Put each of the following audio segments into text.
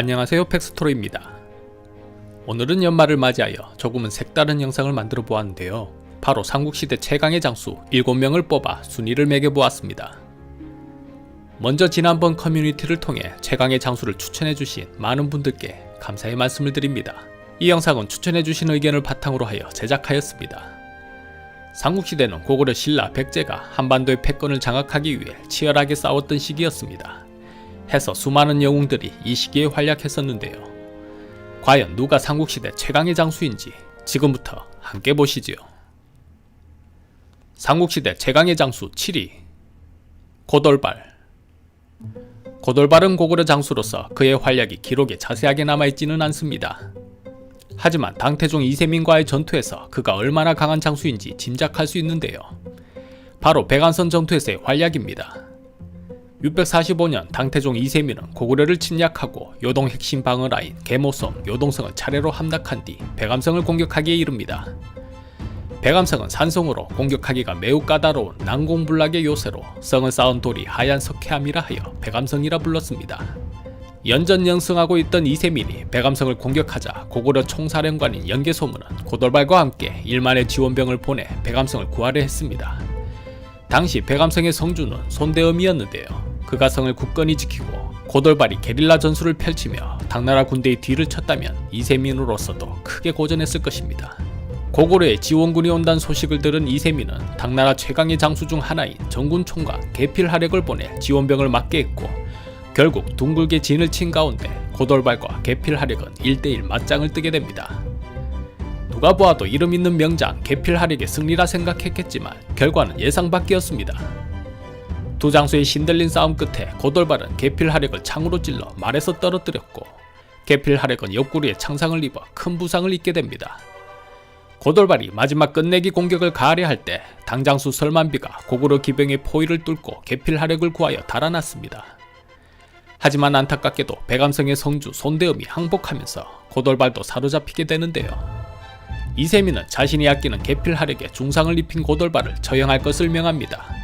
안녕하세요, 팩스토로입니다. 오늘은 연말을 맞이하여 조금은 색다른 영상을 만들어 보았는데요. 바로 삼국시대 최강의 장수 7명을 뽑아 순위를 매겨보았습니다. 먼저 지난번 커뮤니티를 통해 최강의 장수를 추천해주신 많은 분들께 감사의 말씀을 드립니다. 이 영상은 추천해주신 의견을 바탕으로 하여 제작하였습니다. 삼국시대는 고구려 신라 백제가 한반도의 패권을 장악하기 위해 치열하게 싸웠던 시기였습니다. 해서 수많은 영웅들이 이 시기에 활약했었는데요. 과연 누가 삼국시대 최강의 장수인지 지금부터 함께 보시지요. 삼국시대 최강의 장수 7위 고돌발. 고돌발은 고구려 장수로서 그의 활약이 기록에 자세하게 남아있지는 않습니다. 하지만 당태종 이세민과의 전투에서 그가 얼마나 강한 장수인지 짐작할 수 있는데요. 바로 백안선 전투에서의 활약입니다. 645년 당태종 이세민은 고구려를 침략하고 요동 핵심 방어라인 계모성, 요동성을 차례로 함락한 뒤 백암성을 공격하기에 이릅니다. 백암성은 산성으로 공격하기가 매우 까다로운 난공불락의 요새로 성을 쌓은 돌이 하얀 석회암이라 하여 백암성이라 불렀습니다. 연전연승하고 있던 이세민이 백암성을 공격하자 고구려 총사령관인 연개소문은 고돌발과 함께 1만의 지원병을 보내 백암성을 구하려 했습니다. 당시 백암성의 성주는 손대음이었는데요. 그가 성을 굳건히 지키고 고돌발이 게릴라 전술을 펼치며 당나라 군대의 뒤를 쳤다면 이세민으로서도 크게 고전했을 것입니다. 고구려에 지원군이 온다는 소식을 들은 이세민은 당나라 최강의 장수 중 하나인 정군총각 계필하렉을 보내 지원병을 막게 했고 결국 둥글게 진을 친 가운데 고돌발과 계필하렉은 1대1 맞짱을 뜨게 됩니다. 누가 보아도 이름 있는 명장 계필하렉의 승리라 생각했겠지만 결과는 예상 밖이었습니다. 두 장수의 신들린 싸움 끝에 고돌발은 계필하렉을 창으로 찔러 말에서 떨어뜨렸고 계필하렉은 옆구리에 창상을 입어 큰 부상을 입게 됩니다. 고돌발이 마지막 끝내기 공격을 가하려 할 때 당장수 설만비가 고구려 기병의 포위를 뚫고 계필하렉을 구하여 달아났습니다. 하지만 안타깝게도 백암성의 성주 손대음이 항복하면서 고돌발도 사로잡히게 되는데요. 이세민은 자신이 아끼는 계필하렉에 중상을 입힌 고돌발을 처형할 것을 명합니다.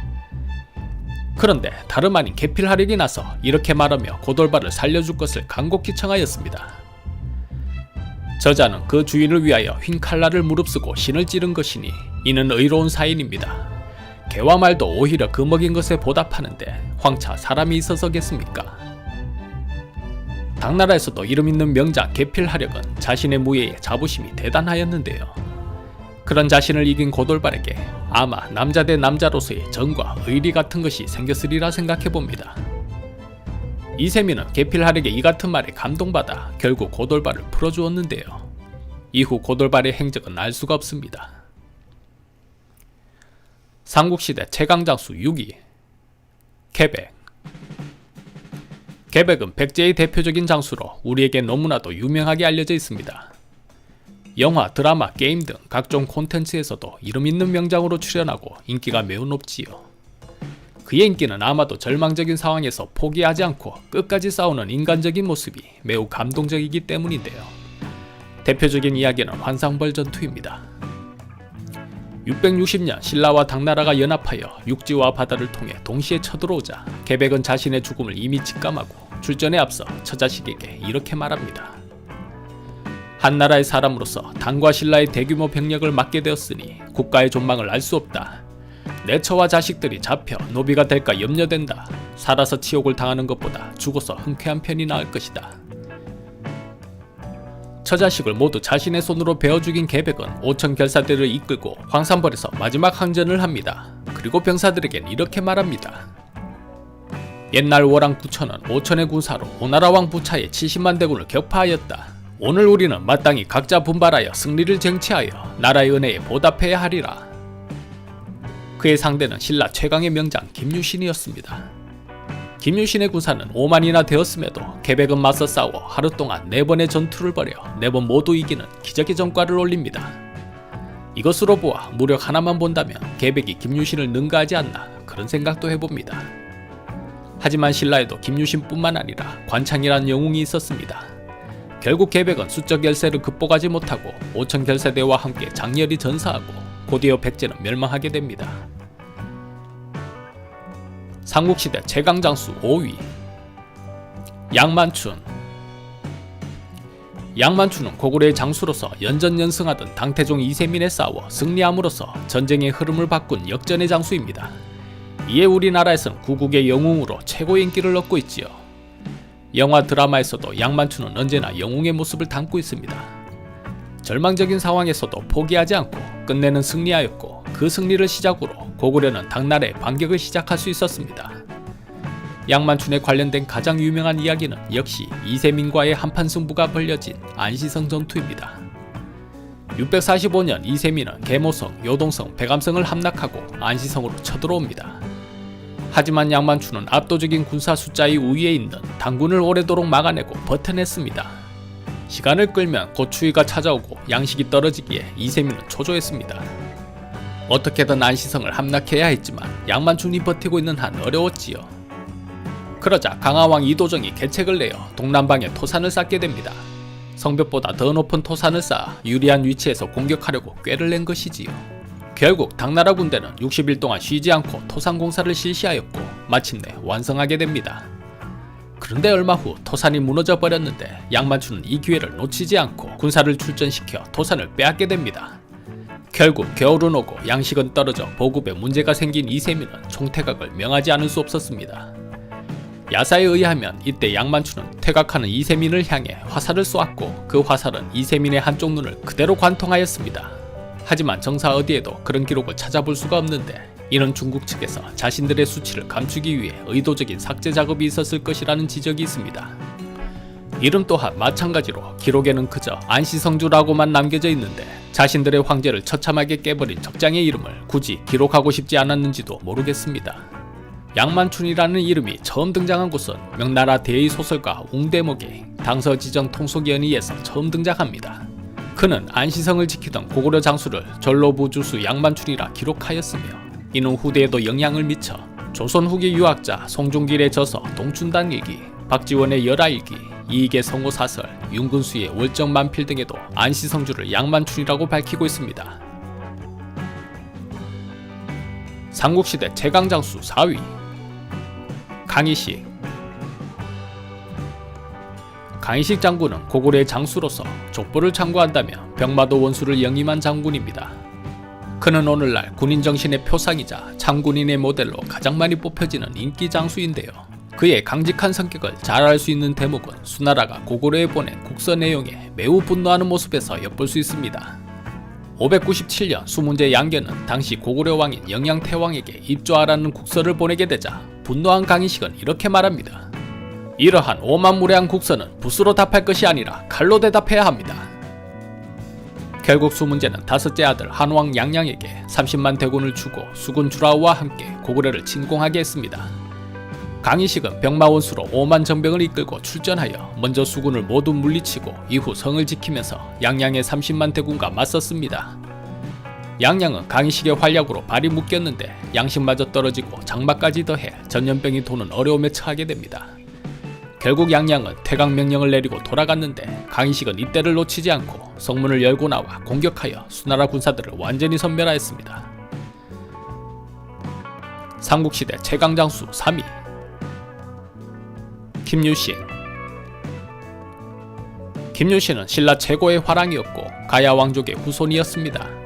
그런데 다름 아닌 계필하렉이 나서 이렇게 말하며 고돌발을 살려줄 것을 간곡히 청하였습니다. 저자는 그 주인을 위하여 휜 칼날을 무릅쓰고 신을 찌른 것이니 이는 의로운 사인입니다. 개와 말도 오히려 그 먹인 것에 보답하는데 황차 사람이 있어서겠습니까? 당나라에서도 이름 있는 명장 계필하렉은 자신의 무예에 자부심이 대단하였는데요. 그런 자신을 이긴 고돌발에게 아마 남자 대 남자로서의 정과 의리 같은 것이 생겼으리라 생각해봅니다. 이세민은 계필하렉의 이 같은 말에 감동받아 결국 고돌발을 풀어주었는데요. 이후 고돌발의 행적은 알 수가 없습니다. 삼국시대 최강장수 6위 계백. 계백은 백제의 대표적인 장수로 우리에게 너무나도 유명하게 알려져 있습니다. 영화, 드라마, 게임 등 각종 콘텐츠에서도 이름 있는 명장으로 출연하고 인기가 매우 높지요. 그의 인기는 아마도 절망적인 상황에서 포기하지 않고 끝까지 싸우는 인간적인 모습이 매우 감동적이기 때문인데요. 대표적인 이야기는 환상벌 전투입니다. 660년 신라와 당나라가 연합하여 육지와 바다를 통해 동시에 쳐들어오자 계백은 자신의 죽음을 이미 직감하고 출전에 앞서 처자식에게 이렇게 말합니다. 한나라의 사람으로서 당과 신라의 대규모 병력을 맡게 되었으니 국가의 존망을 알 수 없다. 내 처와 자식들이 잡혀 노비가 될까 염려된다. 살아서 치욕을 당하는 것보다 죽어서 흔쾌한 편이 나을 것이다. 처자식을 모두 자신의 손으로 베어 죽인 계백은 5천 결사대를 이끌고 황산벌에서 마지막 항전을 합니다. 그리고 병사들에겐 이렇게 말합니다. 옛날 월왕 부처는 5천의 군사로 오나라 왕 부차의 70만 대군을 격파하였다. 오늘 우리는 마땅히 각자 분발하여 승리를 쟁취하여 나라의 은혜에 보답해야 하리라. 그의 상대는 신라 최강의 명장 김유신이었습니다. 김유신의 군사는 5만이나 되었음에도 계백은 맞서 싸워 하루 동안 4번의 전투를 벌여 4번 모두 이기는 기적의 전과를 올립니다. 이것으로 보아 무력 하나만 본다면 계백이 김유신을 능가하지 않나 그런 생각도 해봅니다. 하지만 신라에도 김유신뿐만 아니라 관창이라는 영웅이 있었습니다. 결국 계백은 수적 열세를 극복하지 못하고 5천 결세대와 함께 장렬히 전사하고 곧이어 백제는 멸망하게 됩니다. 삼국시대 최강장수 5위 양만춘. 양만추는 고구려의 장수로서 연전연승하던 당태종 이세민에 싸워 승리함으로써 전쟁의 흐름을 바꾼 역전의 장수입니다. 이에 우리나라에서는 구국의 영웅으로 최고의 인기를 얻고 있지요. 영화 드라마에서도 양만추는 언제나 영웅의 모습을 담고 있습니다. 절망적인 상황에서도 포기하지 않고 끝내는 승리하였고, 그 승리를 시작으로 고구려는 당나라의 반격을 시작할 수 있었습니다. 양만춘에 관련된 가장 유명한 이야기는 역시 이세민과의 한판 승부가 벌려진 안시성 전투입니다. 645년 이세민은 계모성, 요동성, 백암성을 함락하고 안시성으로 쳐들어옵니다. 하지만 양만춘은 압도적인 군사 숫자의 우위에 있는 당군을 오래도록 막아내고 버텨냈습니다. 시간을 끌면 곧 추위가 찾아오고 양식이 떨어지기에 이세민은 초조했습니다. 어떻게든 안시성을 함락해야 했지만 양만춘이 버티고 있는 한 어려웠지요. 그러자 강하왕 이도정이 계책을 내어 동남방에 토산을 쌓게 됩니다. 성벽보다 더 높은 토산을 쌓아 유리한 위치에서 공격하려고 꾀를 낸 것이지요. 결국 당나라 군대는 60일 동안 쉬지 않고 토산 공사를 실시하였고 마침내 완성하게 됩니다. 그런데 얼마 후 토산이 무너져 버렸는데 양만춘은 이 기회를 놓치지 않고 군사를 출전시켜 토산을 빼앗게 됩니다. 결국 겨울은 오고 양식은 떨어져 보급에 문제가 생긴 이세민은 총퇴각을 명하지 않을 수 없었습니다. 야사에 의하면 이때 양만춘은 퇴각하는 이세민을 향해 화살을 쏘았고, 그 화살은 이세민의 한쪽 눈을 그대로 관통하였습니다. 하지만 정사 어디에도 그런 기록을 찾아볼 수가 없는데, 이는 중국 측에서 자신들의 수치를 감추기 위해 의도적인 삭제 작업이 있었을 것이라는 지적이 있습니다. 이름 또한 마찬가지로 기록에는 그저 안시성주라고만 남겨져 있는데, 자신들의 황제를 처참하게 깨버린 적장의 이름을 굳이 기록하고 싶지 않았는지도 모르겠습니다. 양만춘이라는 이름이 처음 등장한 곳은 명나라 대의 소설가 웅대목의 당서지정 통속연의에서 처음 등장합니다. 그는 안시성을 지키던 고구려 장수를 전로부주수 양만춘이라 기록하였으며, 이는 후대에도 영향을 미쳐 조선 후기 유학자 송중길의 저서 동춘단일기, 박지원의 열하일기, 이익의 성호사설, 윤근수의 월정만필 등에도 안시성주를 양만춘이라고 밝히고 있습니다. 삼국시대 최강장수 4위 강희식. 강희식 장군은 고구려의 장수로서 족보를 참고한다면 병마도 원수를 영임한 장군입니다. 그는 오늘날 군인 정신의 표상이자 장군인의 모델로 가장 많이 뽑혀지는 인기 장수인데요. 그의 강직한 성격을 잘 알 수 있는 대목은 수나라가 고구려에 보낸 국서 내용에 매우 분노하는 모습에서 엿볼 수 있습니다. 597년 수문제 양견은 당시 고구려 왕인 영양태왕에게 입조하라는 국서를 보내게 되자 분노한 강희식은 이렇게 말합니다. 이러한 오만무례한 국서는 붓으로 답할 것이 아니라 칼로 대답해야 합니다. 결국 수문제는 다섯째 아들 한왕 양양에게 30만 대군을 주고 수군 주라우와 함께 고구려를 침공하게 했습니다. 강희식은 병마원수로 5만 정병을 이끌고 출전하여 먼저 수군을 모두 물리치고 이후 성을 지키면서 양양의 30만 대군과 맞섰습니다. 양양은 강희식의 활약으로 발이 묶였는데 양식마저 떨어지고 장마까지 더해 전염병이 도는 어려움에 처하게 됩니다. 결국 양양은 퇴각 명령을 내리고 돌아갔는데 강희식은 이때를 놓치지 않고 성문을 열고 나와 공격하여 수나라 군사들을 완전히 섬멸하였습니다. 삼국시대 최강장수 3위 김유신. 김유신은 신라 최고의 화랑이었고 가야 왕족의 후손이었습니다.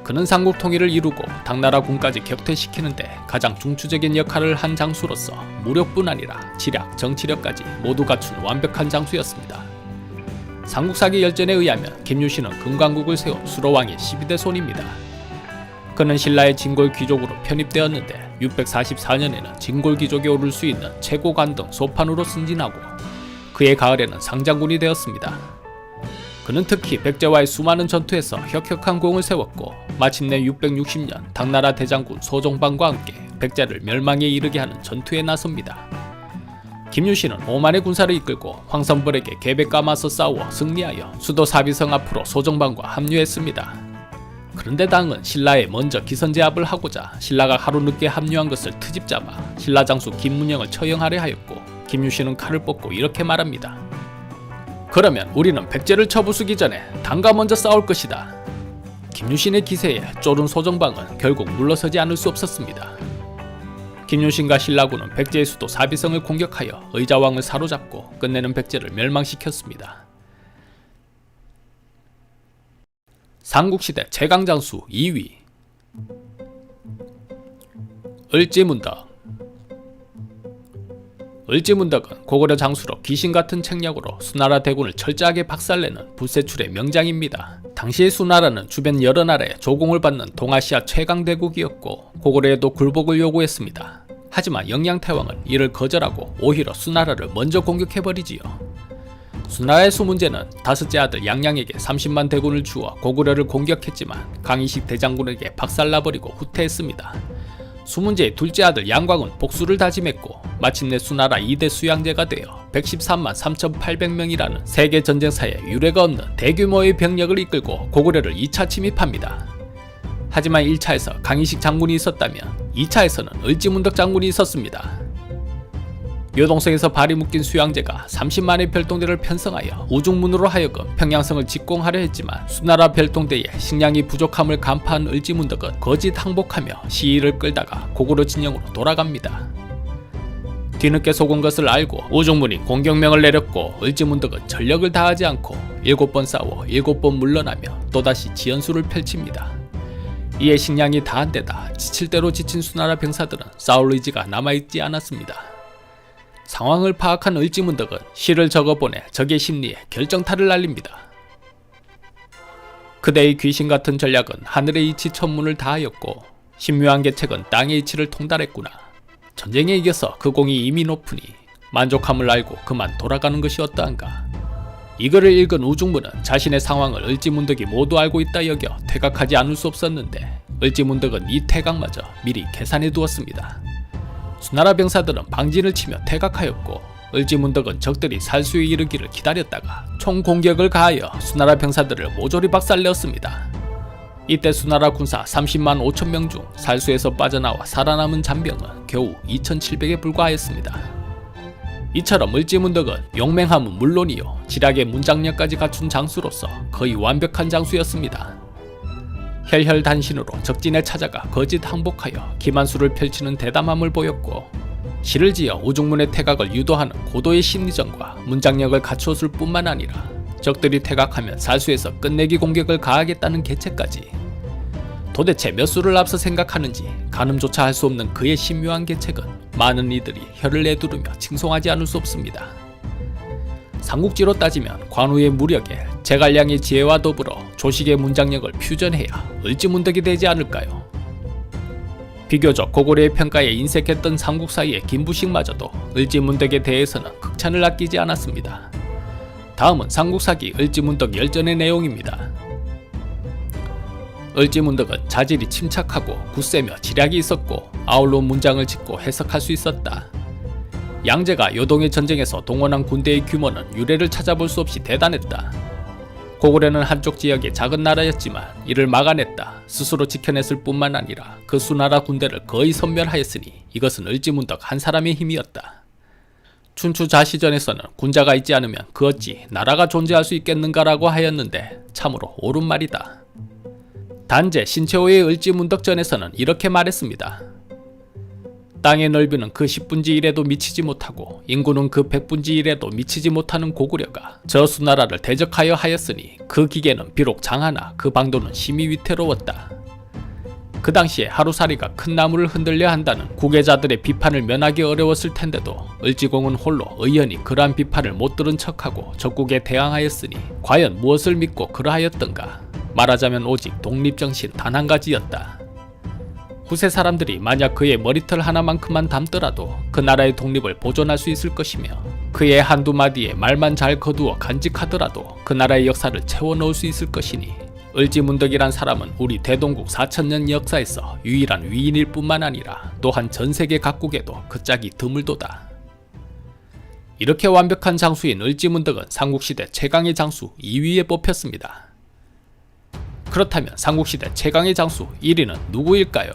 그는 삼국 통일을 이루고 당나라 군까지 격퇴시키는데 가장 중추적인 역할을 한 장수로서 무력뿐 아니라 지략, 정치력까지 모두 갖춘 완벽한 장수였습니다. 삼국사기 열전에 의하면 김유신은 금강국을 세운 수로왕의 12대 손입니다. 그는 신라의 진골 귀족으로 편입되었는데 644년에는 진골 귀족에 오를 수 있는 최고 관등 소판으로 승진하고 그의 가을에는 상장군이 되었습니다. 그는 특히 백제와의 수많은 전투에서 혁혁한 공을 세웠고 마침내 660년 당나라 대장군 소종방과 함께 백제를 멸망에 이르게 하는 전투에 나섭니다. 김유신은 5만의 군사를 이끌고 황선벌에게 계백과 맞서 싸워 승리하여 수도 사비성 앞으로 소종방과 합류했습니다. 그런데 당은 신라에 먼저 기선제압을 하고자 신라가 하루 늦게 합류한 것을 트집잡아 신라 장수 김문영을 처형하려 하였고, 김유신은 칼을 뽑고 이렇게 말합니다. 그러면 우리는 백제를 쳐부수기 전에 당과 먼저 싸울 것이다. 김유신의 기세에 쫄은 소정방은 결국 물러서지 않을 수 없었습니다. 김유신과 신라군은 백제의 수도 사비성을 공격하여 의자왕을 사로잡고 끝내는 백제를 멸망시켰습니다. 삼국시대 최강장수 2위 을지문덕. 을지문덕은 고구려 장수로 귀신같은 책략으로 수나라 대군을 철저하게 박살내는 불세출의 명장입니다. 당시의 수나라는 주변 여러 나라에 조공을 받는 동아시아 최강 대국이었고 고구려에도 굴복을 요구했습니다. 하지만 영양태왕은 이를 거절하고 오히려 수나라를 먼저 공격해버리지요. 수나라의 수문제는 다섯째 아들 양양에게 30만 대군을 주어 고구려를 공격했지만 강희식 대장군에게 박살나버리고 후퇴했습니다. 수문제의 둘째 아들 양광은 복수를 다짐했고 마침내 수나라 2대 수양제가 되어 113만 3,800명이라는 세계 전쟁사에 유례가 없는 대규모의 병력을 이끌고 고구려를 2차 침입합니다. 하지만 1차에서 강희식 장군이 있었다면 2차에서는 을지문덕 장군이 있었습니다. 요동성에서 발이 묶인 수양제가 30만의 별동대를 편성하여 우중문으로 하여금 평양성을 직공하려 했지만 수나라 별동대에 식량이 부족함을 간파한 을지문덕은 거짓 항복하며 시위를 끌다가 고구려 진영으로 돌아갑니다. 뒤늦게 속은 것을 알고 우중문이 공격명을 내렸고 을지문덕은 전력을 다하지 않고 7번 싸워 7번 물러나며 또다시 지연수를 펼칩니다. 이에 식량이 다한 데다 지칠 대로 지친 수나라 병사들은 싸울 의지가 남아있지 않았습니다. 상황을 파악한 을지문덕은 시를 적어보내 적의 심리에 결정타를 날립니다. 그대의 귀신같은 전략은 하늘의 이치 천문을 다하였고 신묘한 계책은 땅의 이치를 통달했구나. 전쟁에 이겨서 그 공이 이미 높으니 만족함을 알고 그만 돌아가는 것이 어떠한가. 이 글을 읽은 우중문은 자신의 상황을 을지문덕이 모두 알고 있다 여겨 퇴각하지 않을 수 없었는데 을지문덕은 이 퇴각마저 미리 계산해 두었습니다. 수나라 병사들은 방진을 치며 퇴각하였고 을지문덕은 적들이 살수에 이르기를 기다렸다가 총공격을 가하여 수나라 병사들을 모조리 박살내었습니다. 이때 수나라 군사 30만 5천 명 중 살수에서 빠져나와 살아남은 잔병은 겨우 2,700에 불과하였습니다. 이처럼 을지문덕은 용맹함은 물론이요 지략의 문장력까지 갖춘 장수로서 거의 완벽한 장수였습니다. 혈혈단신으로 적진에 찾아가 거짓 항복하여 기만수를 펼치는 대담함을 보였고 시를 지어 우중문의 퇴각을 유도하는 고도의 심리전과 문장력을 갖추었을 뿐만 아니라 적들이 퇴각하면 살수에서 끝내기 공격을 가하겠다는 계책까지. 도대체 몇 수를 앞서 생각하는지 가늠조차 할 수 없는 그의 신묘한 계책은 많은 이들이 혀를 내두르며 칭송하지 않을 수 없습니다. 삼국지로 따지면 관우의 무력에 제갈량의 지혜와 더불어 조식의 문장력을 퓨전해야 을지문덕이 되지 않을까요? 비교적 고구려의 평가에 인색했던 삼국사이의 김부식마저도 을지문덕에 대해서는 극찬을 아끼지 않았습니다. 다음은 삼국사기 을지문덕 열전의 내용입니다. 을지문덕은 자질이 침착하고 굳세며 지략이 있었고 아울러 문장을 짓고 해석할 수 있었다. 양제가 요동의 전쟁에서 동원한 군대의 규모는 유례를 찾아볼 수 없이 대단했다. 고구려는 한쪽 지역의 작은 나라였지만 이를 막아냈다. 스스로 지켜냈을 뿐만 아니라 그 수나라 군대를 거의 섬멸하였으니 이것은 을지문덕 한 사람의 힘이었다. 춘추자시전에서는 군자가 있지 않으면 그 어찌 나라가 존재할 수 있겠는가라고 하였는데 참으로 옳은 말이다. 단제 신채호의 을지문덕전에서는 이렇게 말했습니다. 땅의 넓이는 그 10분지 1에도 미치지 못하고 인구는 그 100분지 1에도 미치지 못하는 고구려가 저 수나라를 대적하여 하였으니 그 기계는 비록 장하나 그 방도는 심히 위태로웠다. 그 당시에 하루살이가 큰 나무를 흔들려 한다는 구계자들의 비판을 면하기 어려웠을 텐데도 을지공은 홀로 의연히 그러한 비판을 못 들은 척하고 적국에 대항하였으니 과연 무엇을 믿고 그러하였던가. 말하자면 오직 독립정신 단 한 가지였다. 후세 사람들이 만약 그의 머리털 하나만큼만 담더라도 그 나라의 독립을 보존할 수 있을 것이며 그의 한두 마디의 말만 잘 거두어 간직하더라도 그 나라의 역사를 채워넣을 수 있을 것이니 을지문덕이란 사람은 우리 대동국 4,000년 역사에서 유일한 위인일 뿐만 아니라 또한 전세계 각국에도 그 짝이 드물도다. 이렇게 완벽한 장수인 을지문덕은 삼국시대 최강의 장수 2위에 뽑혔습니다. 그렇다면 삼국시대 최강의 장수 1위는 누구일까요?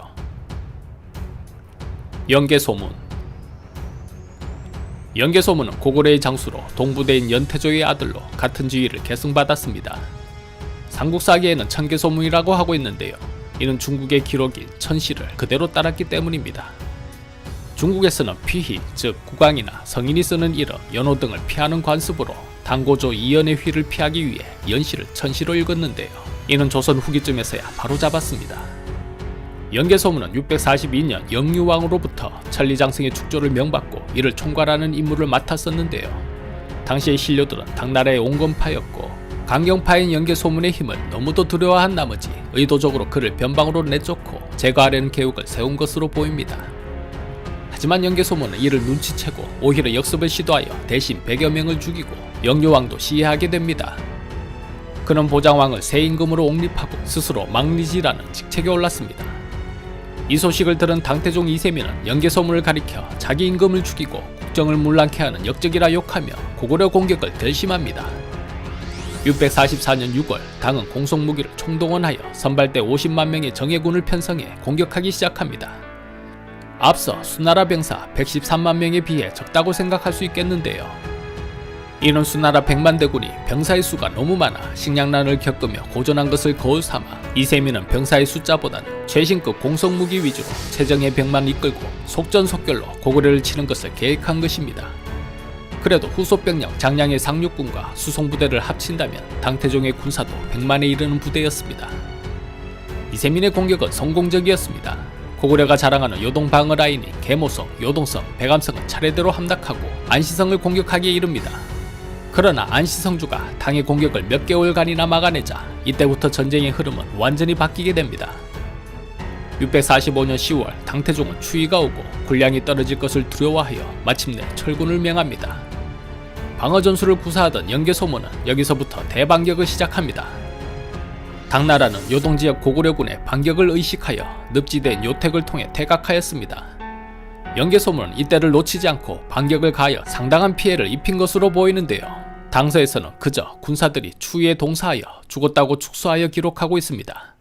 연개소문. 연개소문은 고구려의 장수로 동부대인 연태조의 아들로 같은 지위를 계승받았습니다. 삼국사기에는 천개소문이라고 하고 있는데요. 이는 중국의 기록인 천시를 그대로 따랐기 때문입니다. 중국에서는 피희, 즉 국왕이나 성인이 쓰는 이름, 연호 등을 피하는 관습으로 당고조 이연의 휘를 피하기 위해 연시를 천시로 읽었는데요. 이는 조선 후기쯤에서야 바로 잡았습니다. 연개소문은 642년 영유왕으로부터 천리장성의 축조를 명받고 이를 총괄하는 임무를 맡았었는데요. 당시의 신료들은 당나라의 온건파였고 강경파인 연개소문의 힘을 너무도 두려워한 나머지 의도적으로 그를 변방으로 내쫓고 제거하려는 계획을 세운 것으로 보입니다. 하지만 연개소문은 이를 눈치채고 오히려 역습을 시도하여 대신 100여 명을 죽이고 영유왕도 시해하게 됩니다. 그는 보장왕을 새 임금으로 옹립하고 스스로 망리지라는 직책에 올랐습니다. 이 소식을 들은 당태종 이세민은 연개소문을 가리켜 자기 임금을 죽이고 국정을 문란케 하는 역적이라 욕하며 고구려 공격을 결심합니다. 644년 6월 당은 공속무기를 총동원하여 선발대 50만 명의 정예군을 편성해 공격하기 시작합니다. 앞서 수나라 병사 113만 명에 비해 적다고 생각할 수 있겠는데요. 이는 수나라 100만 대군이 병사의 수가 너무 많아 식량난을 겪으며 고전한 것을 거울 삼아 이세민은 병사의 숫자보다는 최신급 공속무기 위주로 최정예 병만 이끌고 속전속결로 고구려를 치는 것을 계획한 것입니다. 그래도 후속병력 장량의 상륙군과 수송부대를 합친다면 당태종의 군사도 100만에 이르는 부대였습니다. 이세민의 공격은 성공적이었습니다. 고구려가 자랑하는 요동 방어 라인인 계모성, 요동성, 백암성은 차례대로 함락하고 안시성을 공격하기에 이릅니다. 그러나 안시성주가 당의 공격을 몇 개월간이나 막아내자 이때부터 전쟁의 흐름은 완전히 바뀌게 됩니다. 645년 10월 당태종은 추위가 오고 군량이 떨어질 것을 두려워하여 마침내 철군을 명합니다. 방어전술을 구사하던 연개소문은 여기서부터 대반격을 시작합니다. 당나라는 요동지역 고구려군의 반격을 의식하여 늪지대인 요택을 통해 퇴각하였습니다. 연개소문은 이때를 놓치지 않고 반격을 가하여 상당한 피해를 입힌 것으로 보이는데요. 당서에서는 그저 군사들이 추위에 동사하여 죽었다고 축소하여 기록하고 있습니다.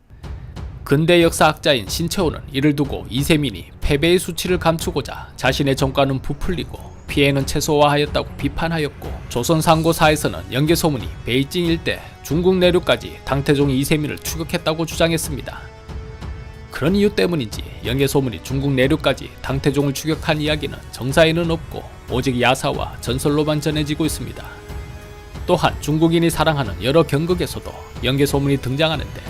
근대 역사학자인 신채호는 이를 두고 이세민이 패배의 수치를 감추고자 자신의 정과는 부풀리고 피해는 최소화하였다고 비판하였고, 조선 상고사에서는 연개소문이 베이징 일대 중국 내륙까지 당태종이 이세민을 추격했다고 주장했습니다. 그런 이유 때문인지 연개소문이 중국 내륙까지 당태종을 추격한 이야기는 정사에는 없고 오직 야사와 전설로만 전해지고 있습니다. 또한 중국인이 사랑하는 여러 경극에서도 연개소문이 등장하는데,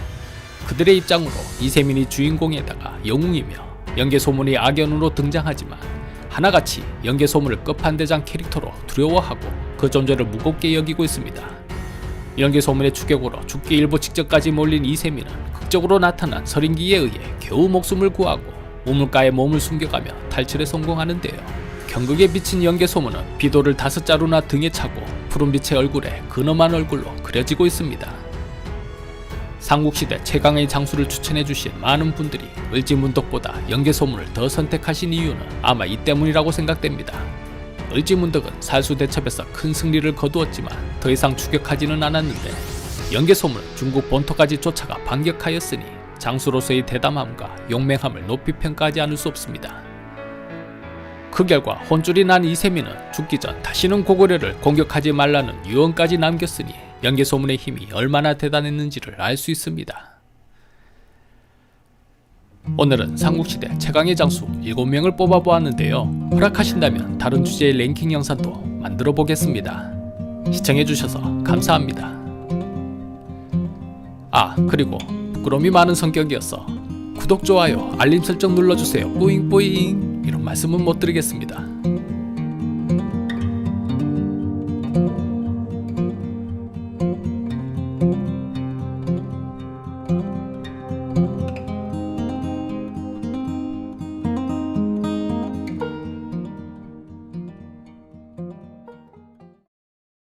그들의 입장으로 이세민이 주인공에다가 영웅이며 연개소문이 악연으로 등장하지만 하나같이 연개소문을 끝판대장 캐릭터로 두려워하고 그 존재를 무겁게 여기고 있습니다. 연개소문의 추격으로 죽기 일보 직전까지 몰린 이세민은 극적으로 나타난 설인기에 의해 겨우 목숨을 구하고 우물가에 몸을 숨겨가며 탈출에 성공하는데요. 경극에 비친 연개소문은 비도를 5자루나 등에 차고 푸른빛의 얼굴에 근엄한 얼굴로 그려지고 있습니다. 삼국시대 최강의 장수를 추천해주신 많은 분들이 을지문덕보다 연개소문을 더 선택하신 이유는 아마 이 때문이라고 생각됩니다. 을지문덕은 살수대첩에서 큰 승리를 거두었지만 더 이상 추격하지는 않았는데, 연개소문은 중국 본토까지 쫓아가 반격하였으니 장수로서의 대담함과 용맹함을 높이 평가하지 않을 수 없습니다. 그 결과 혼쭐이 난 이세민은 죽기 전 다시는 고구려를 공격하지 말라는 유언까지 남겼으니 연개소문의 힘이 얼마나 대단했는지를 알 수 있습니다. 오늘은 삼국시대 최강의 장수 7명을 뽑아보았는데요. 허락하신다면 다른 주제의 랭킹 영상도 만들어 보겠습니다. 시청해주셔서 감사합니다. 그리고 부끄러움이 많은 성격이어서 구독, 좋아요, 알림 설정 눌러주세요. 뿌잉뿌잉. 이런 말씀은 못 드리겠습니다.